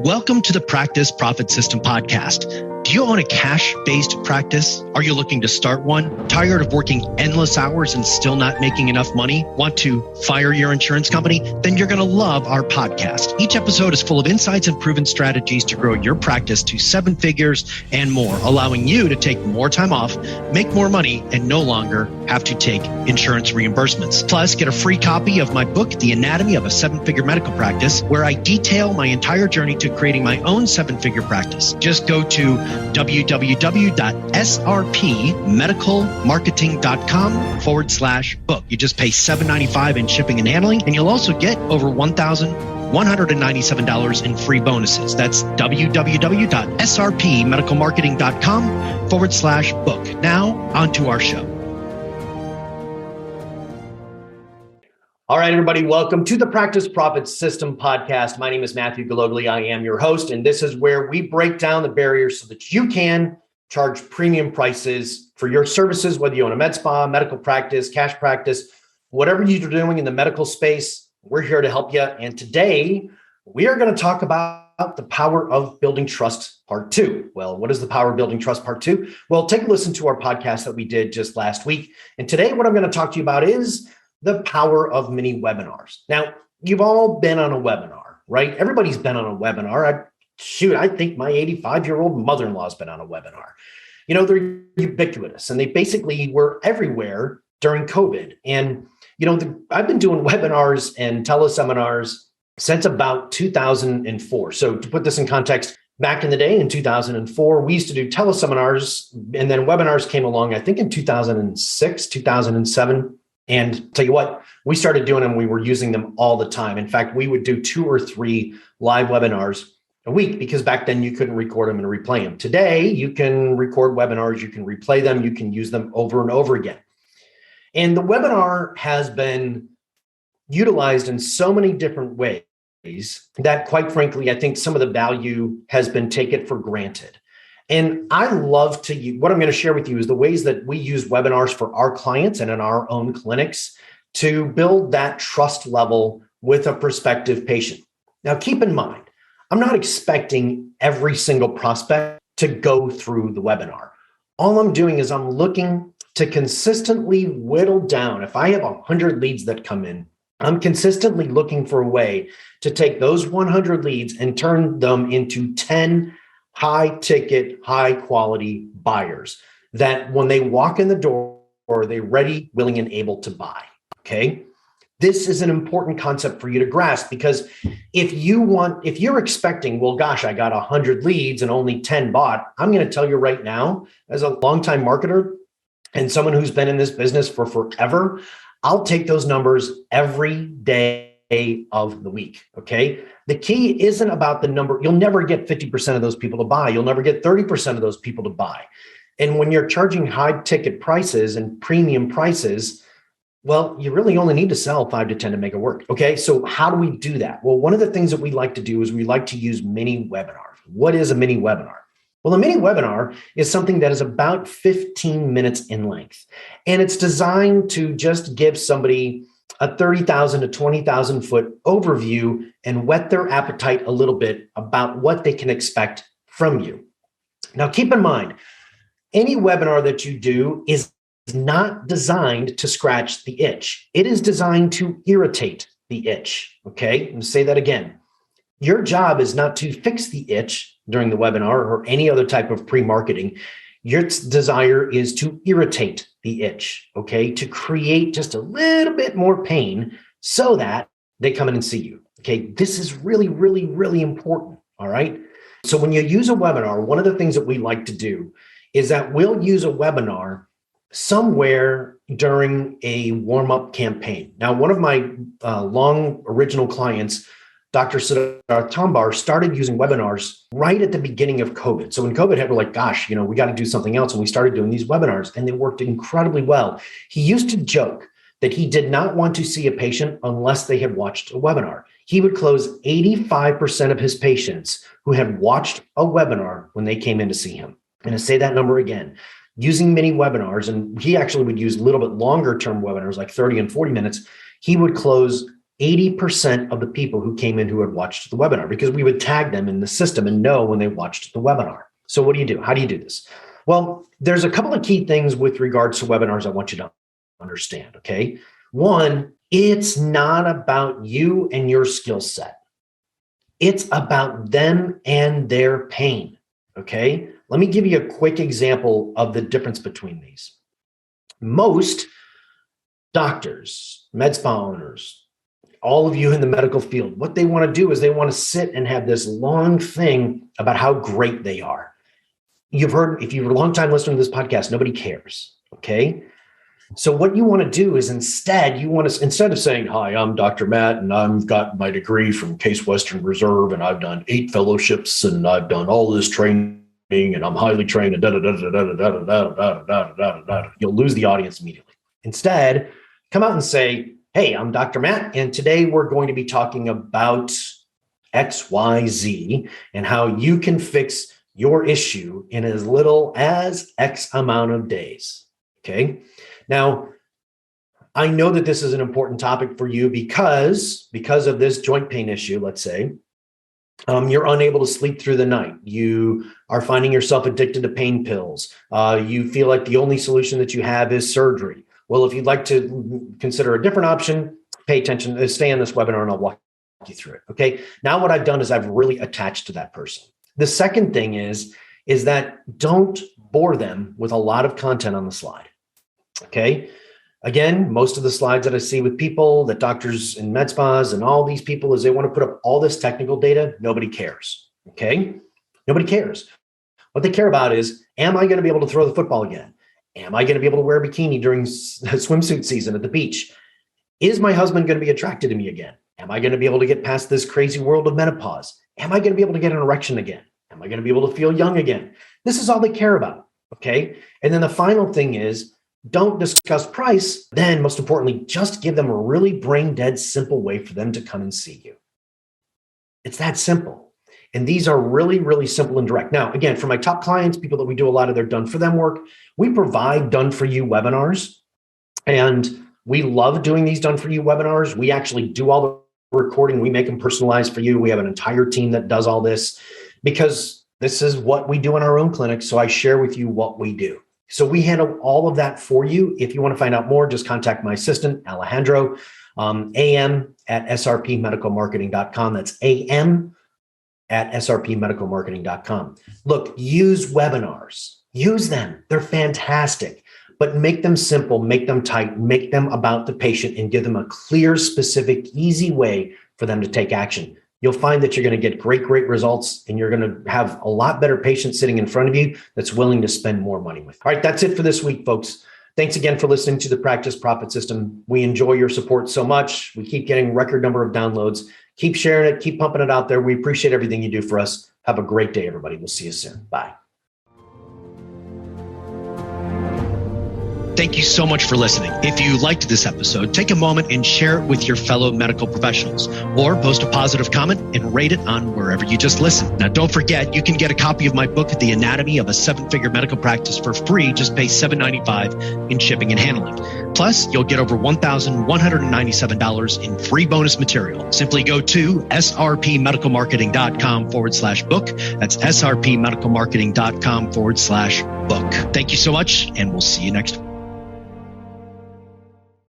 Welcome to the Practice Profit System podcast. Do you own a cash-based practice? Are you looking to start one? Tired of working endless hours and still not making enough money? Want to fire your insurance company? Then you're going to love our podcast. Each episode is full of insights and proven strategies to grow your practice to 7 figures and more, allowing you to take more time off, make more money, and no longer have to take insurance reimbursements. Plus, get a free copy of my book, The Anatomy of a 7-Figure Medical Practice, where I detail my entire journey to creating my own 7-figure practice. Just go to www.srpmedicalmarketing.com/book. You just pay $7.95 in shipping and handling, and you'll also get over $1,197 in free bonuses. That's www.srpmedicalmarketing.com/book. Now, on to our show. All right, everybody, welcome to the Practice Profit System podcast. My name is Matthew Galogli. I am your host, and this is where we break down the barriers so that you can charge premium prices for your services, whether you own a med spa, medical practice, cash practice, whatever you're doing in the medical space. We're here to help you. And today we are going to talk about the power of building trust part 2. Well, what is the power of building trust part 2? Well, take a listen to our podcast that we did just last week. And today what I'm going to talk to you about is the power of mini webinars. Now, you've all been on a webinar, right? Everybody's been on a webinar. I think my 85-year-old mother-in-law's been on a webinar. You know, they're ubiquitous, and they basically were everywhere during COVID. And, you know, I've been doing webinars and teleseminars since about 2004. So to put this in context, back in the day in 2004, we used to do teleseminars, and then webinars came along, I think in 2006, 2007. And tell you what, we started doing them. We were using them all the time. In fact, we would do 2 or 3 live webinars a week because back then you couldn't record them and replay them. Today, you can record webinars, you can replay them, you can use them over and over again. And the webinar has been utilized in so many different ways that, quite frankly, I think some of the value has been taken for granted. And I love to use, what I'm going to share with you is the ways that we use webinars for our clients and in our own clinics to build that trust level with a prospective patient. Now, keep in mind, I'm not expecting every single prospect to go through the webinar. All I'm doing is I'm looking to consistently whittle down. If I have 100 leads that come in, I'm consistently looking for a way to take those 100 leads and turn them into 10 high ticket, high quality buyers that when they walk in the door, they're ready, willing, and able to buy. Okay. This is an important concept for you to grasp because if you're expecting, well, gosh, I got 100 leads and only 10 bought, I'm going to tell you right now, as a longtime marketer and someone who's been in this business for forever, I'll take those numbers every day of the week. Okay. The key isn't about the number. You'll never get 50% of those people to buy. You'll never get 30% of those people to buy. And when you're charging high ticket prices and premium prices, well, you really only need to sell 5 to 10 to make it work. Okay. So how do we do that? Well, one of the things that we like to do is we like to use mini webinars. What is a mini webinar? Well, a mini webinar is something that is about 15 minutes in length. And it's designed to just give somebody a 30,000 to 20,000 foot overview and whet their appetite a little bit about what they can expect from you. Now, keep in mind, any webinar that you do is not designed to scratch the itch. It is designed to irritate the itch. Okay, let me say that again. Your job is not to fix the itch during the webinar or any other type of pre-marketing. Your desire is to irritate the itch, okay, to create just a little bit more pain so that they come in and see you. Okay, this is really, really, really important. All right. So when you use a webinar, one of the things that we like to do is that we'll use a webinar somewhere during a warm-up campaign. Now, one of my long original clients, Dr. Siddharth Tambar, started using webinars right at the beginning of COVID. So when COVID hit, we're like, gosh, you know, we got to do something else. And we started doing these webinars and they worked incredibly well. He used to joke that he did not want to see a patient unless they had watched a webinar. He would close 85% of his patients who had watched a webinar when they came in to see him. And to say that number again, using mini webinars, and he actually would use a little bit longer term webinars like 30 and 40 minutes, he would close 80% of the people who came in who had watched the webinar, because we would tag them in the system and know when they watched the webinar. So what do you do? How do you do this? Well, there's a couple of key things with regards to webinars I want you to understand, okay? One, it's not about you and your skill set. It's about them and their pain, okay? Let me give you a quick example of the difference between these. Most doctors, med spa owners, all of you in the medical field, what they want to do is they want to sit and have this long thing about how great they are. You've heard, if you're a long time listening to this podcast, nobody cares, okay? So what you want to do is instead of saying, hi, I'm Dr. Matt, and I've got my degree from Case Western Reserve, and I've done 8 fellowships, and I've done all this training, and I'm highly trained, and you'll lose the audience immediately. Instead, come out and say, hey, I'm Dr. Matt, and today we're going to be talking about XYZ and how you can fix your issue in as little as X amount of days, okay? Now, I know that this is an important topic for you because of this joint pain issue, let's say, you're unable to sleep through the night. You are finding yourself addicted to pain pills. You feel like the only solution that you have is surgery. Well, if you'd like to consider a different option, pay attention, stay on this webinar and I'll walk you through it, okay? Now what I've done is I've really attached to that person. The second thing is that don't bore them with a lot of content on the slide. Okay. Again, most of the slides that I see with people, that doctors and med spas and all these people, is they want to put up all this technical data. Nobody cares. Okay. Nobody cares. What they care about is, am I going to be able to throw the football again? Am I going to be able to wear a bikini during swimsuit season at the beach? Is my husband going to be attracted to me again? Am I going to be able to get past this crazy world of menopause? Am I going to be able to get an erection again? Am I going to be able to feel young again? This is all they care about. Okay. And then the final thing is, don't discuss price. Then, most importantly, just give them a really brain dead simple way for them to come and see you. It's that simple. And these are really, really simple and direct. Now, again, for my top clients, people that we do a lot of their done for them work, we provide done for you webinars. And we love doing these done for you webinars. We actually do all the recording. We make them personalized for you. We have an entire team that does all this because this is what we do in our own clinic. So I share with you what we do. So we handle all of that for you. If you want to find out more, just contact my assistant, Alejandro, am@srpmedicalmarketing.com. That's am@srpmedicalmarketing.com. Look, use webinars. Use them. They're fantastic. But make them simple, make them tight, make them about the patient, and give them a clear, specific, easy way for them to take action. You'll find that you're going to get great, great results, and you're going to have a lot better patient sitting in front of you that's willing to spend more money with. All right, that's it for this week, folks. Thanks again for listening to the Practice Profit System. We enjoy your support so much. We keep getting a record number of downloads. Keep sharing it, keep pumping it out there. We appreciate everything you do for us. Have a great day, everybody. We'll see you soon. Bye. Thank you so much for listening. If you liked this episode, take a moment and share it with your fellow medical professionals, or post a positive comment and rate it on wherever you just listened. Now, don't forget, you can get a copy of my book, The Anatomy of a Seven-Figure Medical Practice, for free. Just pay $7.95 in shipping and handling. Plus, you'll get over $1,197 in free bonus material. Simply go to srpmedicalmarketing.com/book. That's srpmedicalmarketing.com/book. Thank you so much, and we'll see you next week.